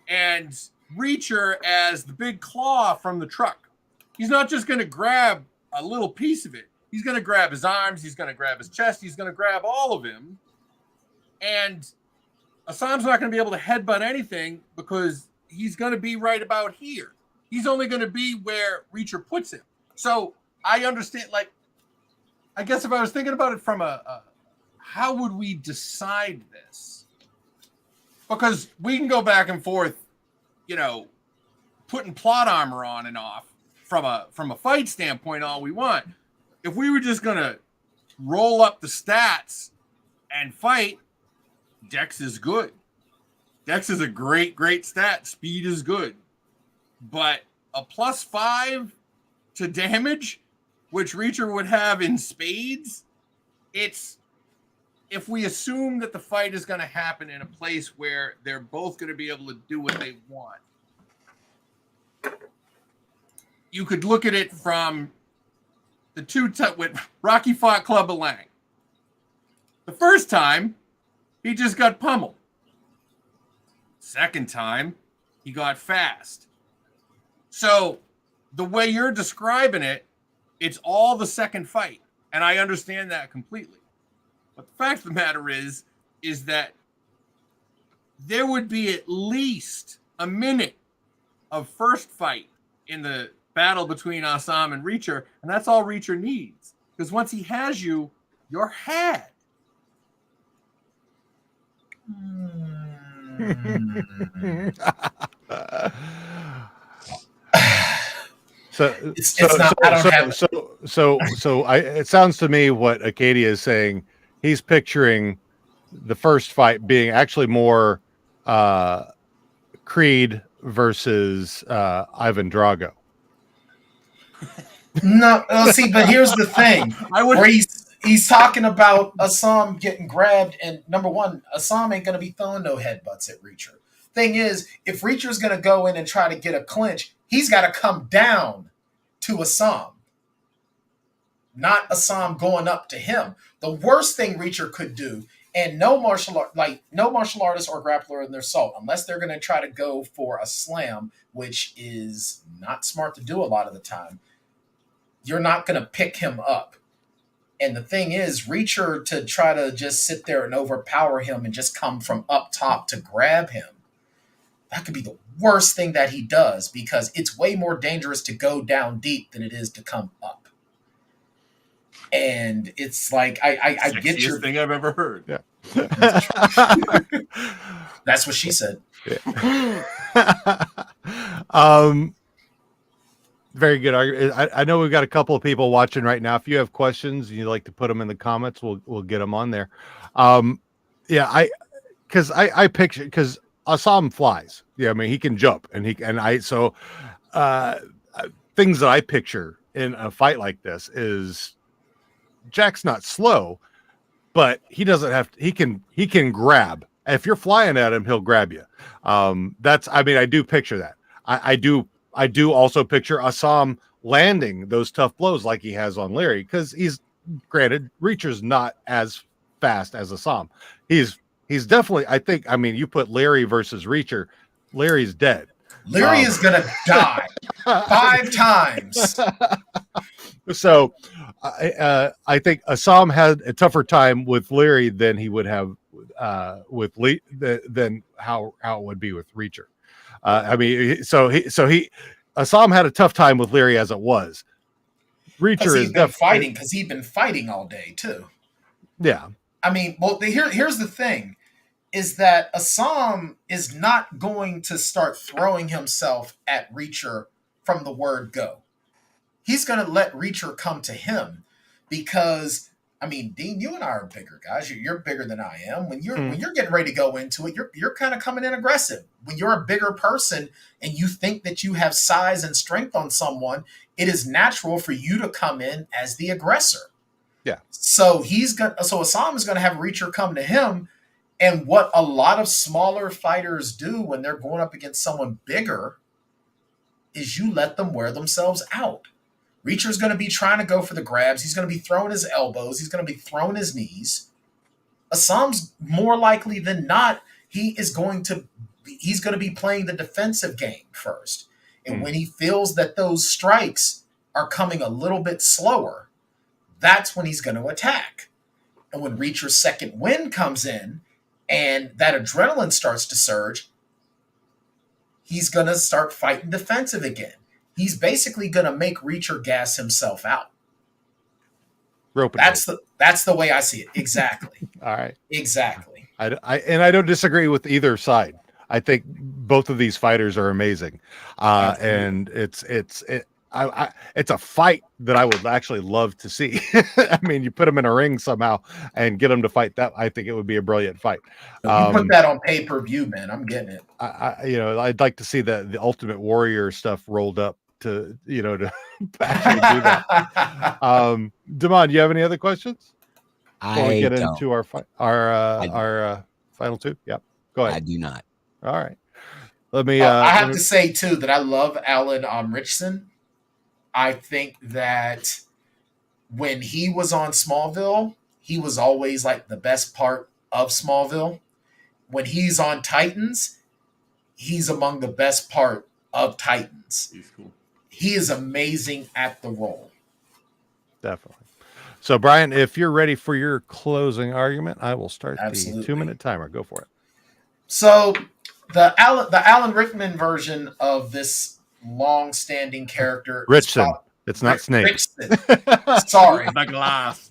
and Reacher as the big claw from the truck. He's not just going to grab a little piece of it. He's going to grab his arms. He's going to grab his chest. He's going to grab all of him. And Assam's not going to be able to headbutt anything because he's going to be right about here. He's only going to be where Reacher puts him. So I understand, I guess if I was thinking about it from how would we decide this? Because we can go back and forth, putting plot armor on and off from a fight standpoint all we want. If we were just going to roll up the stats and fight, Dex is good. Dex is a great, great stat. Speed is good. But a +5 to damage, which Reacher would have in spades, if we assume that the fight is going to happen in a place where they're both going to be able to do what they want, you could look at it from the with Rocky fought Clubber Lang. The first time, he just got pummeled. Second time, he got fast. So the way you're describing it, it's all the second fight. And I understand that completely. But the fact of the matter is that there would be at least a minute of first fight in the battle between Sahm and Reacher, and that's all Reacher needs. Because once he has you, you're had. It sounds to me what Acadia is saying. He's picturing the first fight being actually more Creed versus Ivan Drago. No, see, but here's the thing. He's talking about Sahm getting grabbed, and number one, Sahm ain't going to be throwing no headbutts at Reacher. Thing is, if Reacher's going to go in and try to get a clinch, he's got to come down to Sahm, not Sahm going up to him. The worst thing Reacher could do, and no martial artist or grappler in their salt, unless they're going to try to go for a slam, which is not smart to do a lot of the time, you're not going to pick him up. And the thing is, Reacher to try to just sit there and overpower him and just come from up top to grab him, that could be the worst thing that he does, because it's way more dangerous to go down deep than it is to come up. And it's like, I get your thing I've ever heard. Yeah. That's what she said. Yeah. Very good argument. I know we've got a couple of people watching right now. If you have questions and you'd like to put them in the comments, we'll get them on there. Yeah, I picture, because Assam flies. Yeah, I mean he can jump, uh, things that I picture in a fight like this is Jack's not slow, but he doesn't have to, he can grab. If you're flying at him, he'll grab you. I do picture that. I do also picture Assam landing those tough blows like he has on Larry, because granted, Reacher's not as fast as Assam. He's definitely, you put Larry versus Reacher, Larry's dead. Leary is gonna die 5 times. So I think Assam had a tougher time with Leary than he would have with Lee than how it would be with Reacher. Assam had a tough time with Leary as it was. Reacher is fighting, because he'd been fighting all day too. Yeah. I mean, well, here's the thing, is that Assam is not going to start throwing himself at Reacher from the word go. He's going to let Reacher come to him, because, I mean, Dean, you and I are bigger guys. You're bigger than I am. When you're getting ready to go into it, you're kind of coming in aggressive. When you're a bigger person and you think that you have size and strength on someone, it is natural for you to come in as the aggressor. Yeah. So Assam is going to have Reacher come to him, and what a lot of smaller fighters do when they're going up against someone bigger is you let them wear themselves out. Reacher's going to be trying to go for the grabs. He's going to be throwing his elbows. He's going to be throwing his knees. Assam's more likely than not, he's going to be playing the defensive game first. And when he feels that those strikes are coming a little bit slower, that's when he's going to attack. And when Reacher's second wind comes in and that adrenaline starts to surge, he's going to start fighting defensive again. He's basically going to make Reacher gas himself out. That's the way I see it. Exactly. All right. Exactly. I don't disagree with either side. I think both of these fighters are amazing, and it's a fight that I would actually love to see. I mean, you put them in a ring somehow and get them to fight that. I think it would be a brilliant fight. You put that on pay-per-view, man. I'm getting it. I'd like to see the Ultimate Warrior stuff rolled up to actually do that. Damon, you have any other questions? Before we get into our final two? Yep. Go ahead. I do not. All right. Let me. I have to say too that I love Alan Richardson. I think that when he was on Smallville, he was always like the best part of Smallville. When he's on Titans, he's among the best part of Titans. He's cool. He is amazing at the role. Definitely. So, Brian, if you're ready for your closing argument, I will start the 2-minute timer. Go for it. So, the Alan Rickman version of this long-standing character, Richson. It's not Snake. Richson. Sorry, The glass.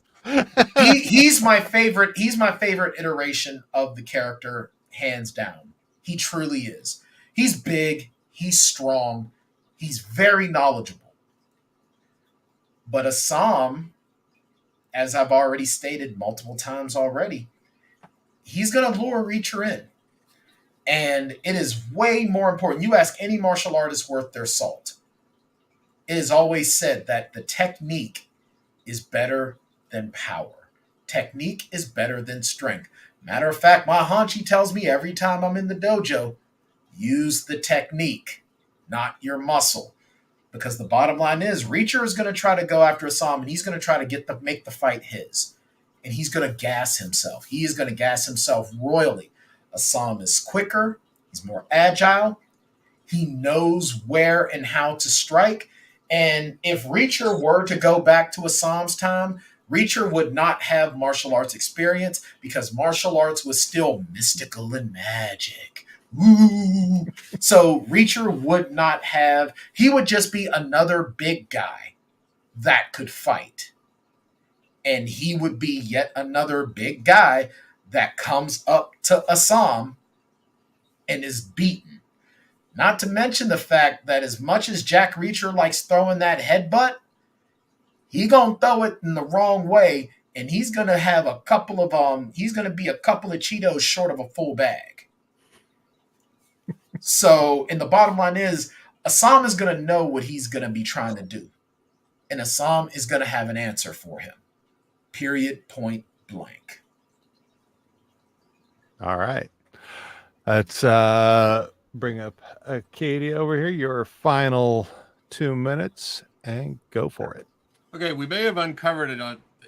he's my favorite. He's my favorite iteration of the character, hands down. He truly is. He's big. He's strong. He's very knowledgeable. But Assam, as I've already stated multiple times already, he's going to lure Reacher in. And it is way more important. You ask any martial artist worth their salt. It is always said that the technique is better than power. Technique is better than strength. Matter of fact, my Hanchi tells me every time I'm in the dojo, use the technique, not your muscle. Because the bottom line is, Reacher is going to try to go after Assam, and he's going to try to make the fight his. And he's going to gas himself. He is going to gas himself royally. Assam is quicker. He's more agile. He knows where and how to strike. And if Reacher were to go back to Assam's time, Reacher would not have martial arts experience, because martial arts was still mystical and magic. Ooh. So Reacher would not have, he would just be another big guy that could fight. And he would be yet another big guy that comes up to Assam and is beaten. Not to mention the fact that as much as Jack Reacher likes throwing that headbutt, he gonna throw it in the wrong way, and he's gonna have a couple of he's gonna be a couple of Cheetos short of a full bag. So, and the bottom line is, Assam is gonna know what he's gonna be trying to do, and Assam is gonna have an answer for him. Period. Point blank. All right. Let's bring up Katie over here. Your final 2 minutes and go for it. Okay, we may have uncovered it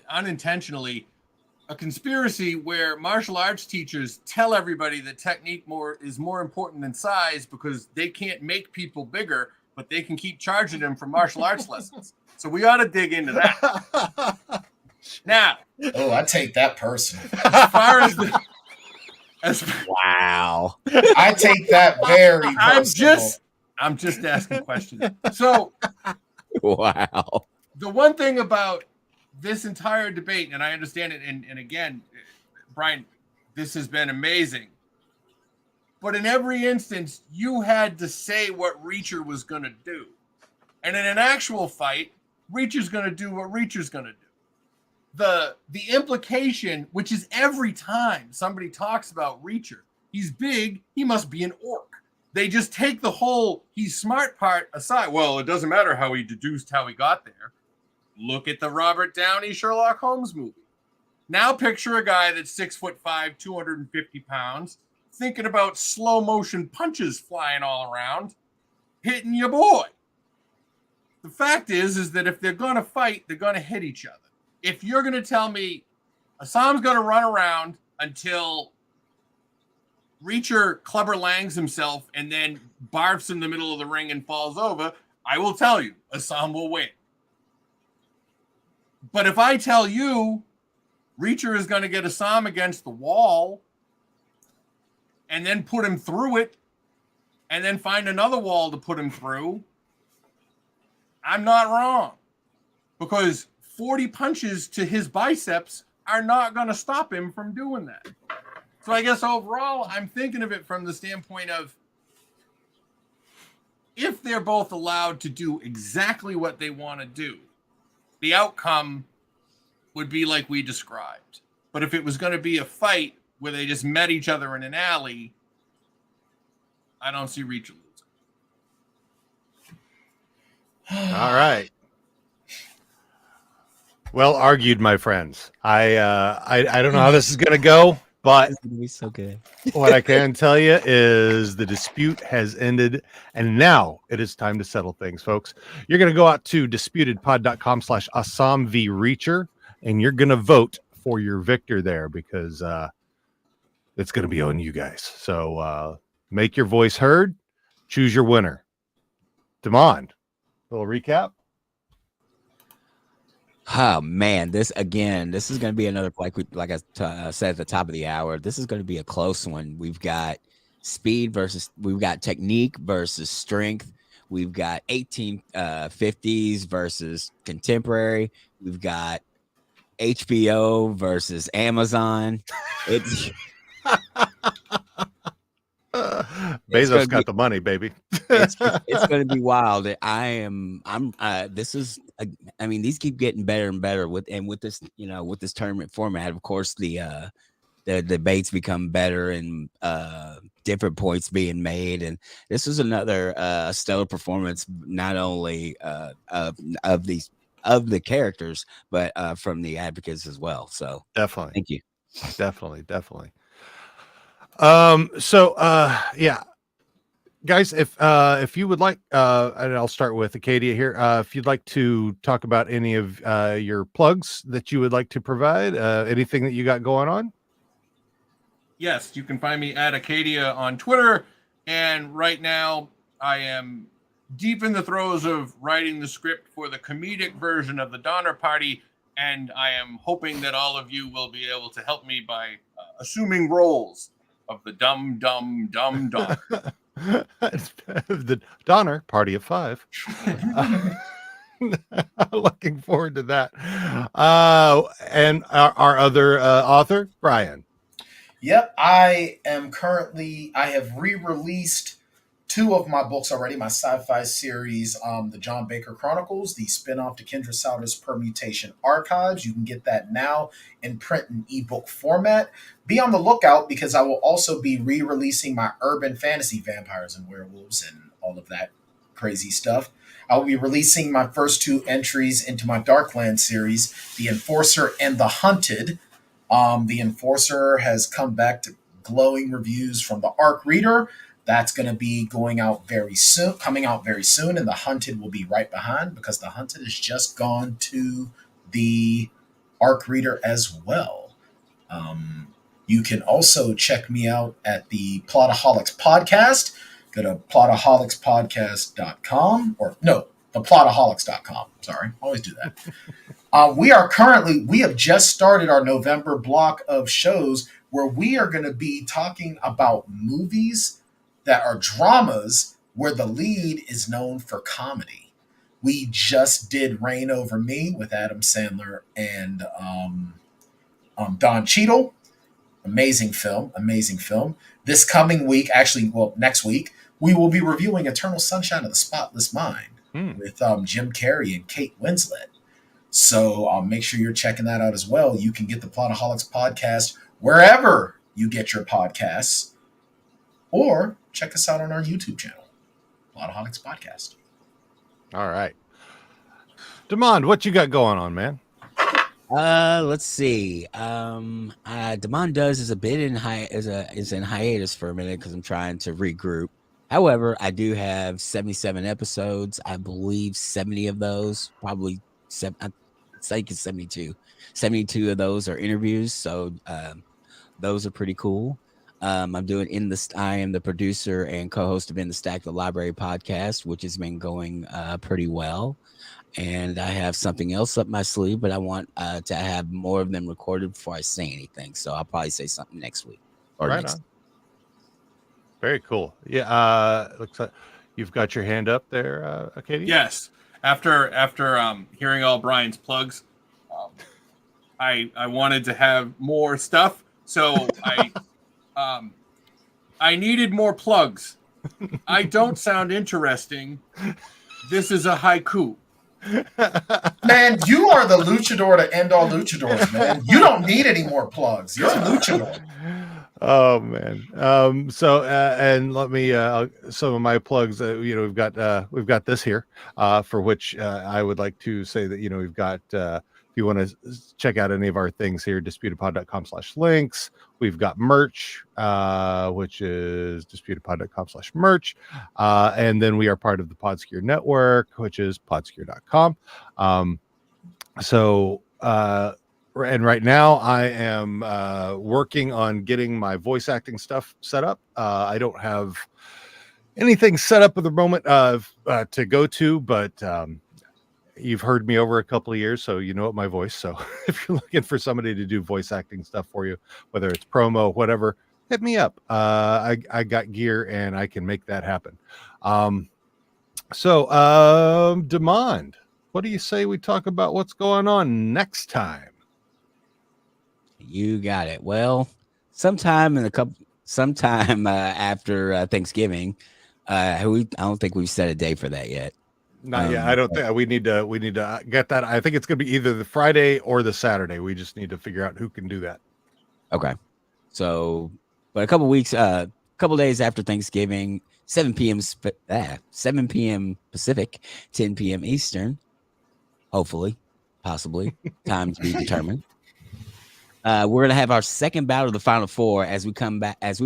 unintentionally, a conspiracy where martial arts teachers tell everybody that technique is more important than size because they can't make people bigger, but they can keep charging them for martial arts lessons. So we ought to dig into that. Now, I take that personal. As far as wow, I take that very personal. I'm just asking questions. So, wow. The one thing about this entire debate, and I understand it, and again, Brian, this has been amazing. But in every instance, you had to say what Reacher was going to do. And in an actual fight, Reacher's going to do what Reacher's going to do. The implication, which is every time somebody talks about Reacher, he's big, he must be an orc. They just take the whole he's smart part aside. Well, it doesn't matter how he deduced how he got there. Look at the Robert Downey Sherlock Holmes movie. Now picture a guy that's 6'5", 250 pounds, thinking about slow motion punches flying all around, hitting your boy. The fact is that if they're going to fight, they're going to hit each other. If you're going to tell me Assam's going to run around until Reacher Clubber Langs himself and then barfs in the middle of the ring and falls over, I will tell you, Assam will win. But if I tell you Reacher is going to get Assam against the wall and then put him through it and then find another wall to put him through, I'm not wrong. Because 40 punches to his biceps are not going to stop him from doing that. So I guess overall, I'm thinking of it from the standpoint of if they're both allowed to do exactly what they want to do, the outcome would be like we described. But if it was going to be a fight where they just met each other in an alley, I don't see Reacher losing. All right. Well argued, my friends. I don't know how this is going to go, but It's gonna be so good. what I can tell you is the dispute has ended, and now it is time to settle things, folks. You're going to go out to disputedpod.com/Assam v Reacher, and you're going to vote for your victor there because it's going to be on you guys. So make your voice heard. Choose your winner. Damon, little recap. Oh man, this is going to be another like I said at the top of the hour. This is going to be a close one. We've got we've got technique versus strength. We've got 1850s versus contemporary. We've got HBO versus Amazon. It's Bezos got the money, baby. it's going to be wild. These keep getting better and better with this, with this tournament format. Of course, the debates become better and different points being made. And this is another stellar performance, not only of the characters, but from the advocates as well. So Definitely. thank you. Definitely. Yeah, guys, if you would like, and I'll start with Acadia here. If you'd like to talk about any of your plugs that you would like to provide, anything that you got going on. Yes, you can find me at Acadia on Twitter. And right now I am deep in the throes of writing the script for the comedic version of the Donner Party. And I am hoping that all of you will be able to help me by assuming roles of the dumb Donner. The Donner Party of 5. Looking forward to that. And our other author, Brian. Yep, I have re-released two of my books already, my sci-fi series, the John Baker Chronicles, the spin-off to Kendra Sauter's Permutation Archives. You can get that now in print and ebook format. Be on the lookout because I will also be re-releasing my urban fantasy vampires and werewolves and all of that crazy stuff. I will be releasing my first two entries into my Darkland series, The Enforcer and The Hunted. The Enforcer has come back to glowing reviews from the ARC reader. That's going to be coming out very soon, and The Hunted will be right behind because The Hunted has just gone to the ARC reader as well. You can also check me out at the Plotaholics podcast. Go to plotaholicspodcast.com theplotaholics.com. Sorry, always do that. We have just started our November block of shows where we are going to be talking about movies that are dramas where the lead is known for comedy. We just did Reign Over Me with Adam Sandler and Don Cheadle. Amazing film. This coming week, next week, we will be reviewing Eternal Sunshine of the Spotless Mind with Jim Carrey and Kate Winslet. So make sure you're checking that out as well. You can get the Plotaholics podcast wherever you get your podcasts, or check us out on our YouTube channel, Plotaholics Podcast. All right. Demond, what you got going on, man? Let's see. Demond Does is a bit in hiatus for a minute because I'm trying to regroup. However, I do have 77 episodes. I believe 70 of those, probably I think it's 72. 72 of those are interviews, so those are pretty cool. I am the producer and co-host of In the Stack, the library podcast, which has been going pretty well. And I have something else up my sleeve, but I want to have more of them recorded before I say anything. So I'll probably say something next week or right next. On. Very cool. Yeah. Looks like you've got your hand up there, Katie. Yes. After hearing all Brian's plugs, I wanted to have more stuff, so I needed more plugs. I don't sound interesting. This is a haiku. Man, you are the luchador to end all luchadors, man. You don't need any more plugs. You're a luchador. Oh man. And let me some of my plugs. We've got this here, for which I would like to say that we've got. If you want to check out any of our things here, disputedpod.com/links. We've got merch, which is disputedpod.com/merch. And then we are part of the Podskier network, which is podskier.com. And right now I am working on getting my voice acting stuff set up. I don't have anything set up at the moment to go to, but you've heard me over a couple of years, so you know my voice. So if you're looking for somebody to do voice acting stuff for you, whether it's promo, whatever, hit me up. I got gear and I can make that happen. Demond, what do you say we talk about what's going on next time? You got it. Well, sometime after Thanksgiving, I don't think we've set a day for that yet. Not yet. I don't think we need to get that. I think it's going to be either the Friday or the Saturday. We just need to figure out who can do that. Okay. So, but a couple days after Thanksgiving, 7 p.m. Pacific, 10 p.m. Eastern, hopefully, possibly, time to be determined. We're going to have our second bout of the Final Four as we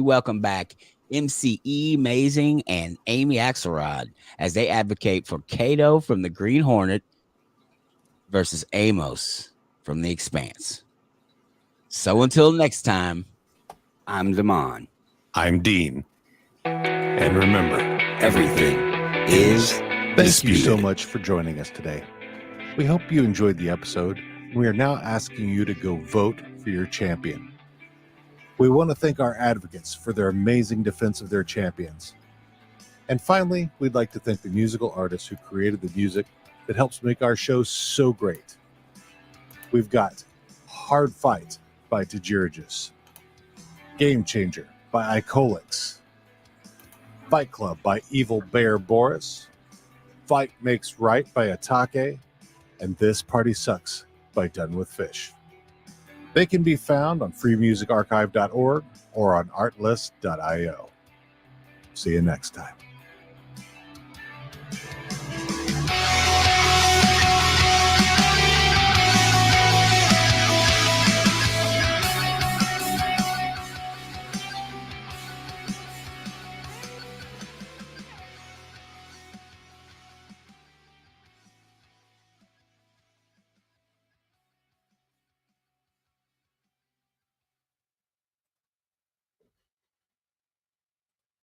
welcome back MCE Amazing and Amy Axelrod as they advocate for Kato from the Green Hornet versus Amos from the Expanse. So until next time, I'm Damon. I'm Dean. And remember, everything is thank you so much for joining us today. We hope you enjoyed the episode. We are now asking you to go vote for your champion. We want to thank our advocates for their amazing defense of their champions. And finally, we'd like to thank the musical artists who created the music that helps make our show so great. We've got Hard Fight by Tajirigis, Game Changer by Icolix, Fight Club by Evil Bear Boris, Fight Makes Right by Atake, and This Party Sucks by Done With Fish. They can be found on freemusicarchive.org or on artlist.io. See you next time.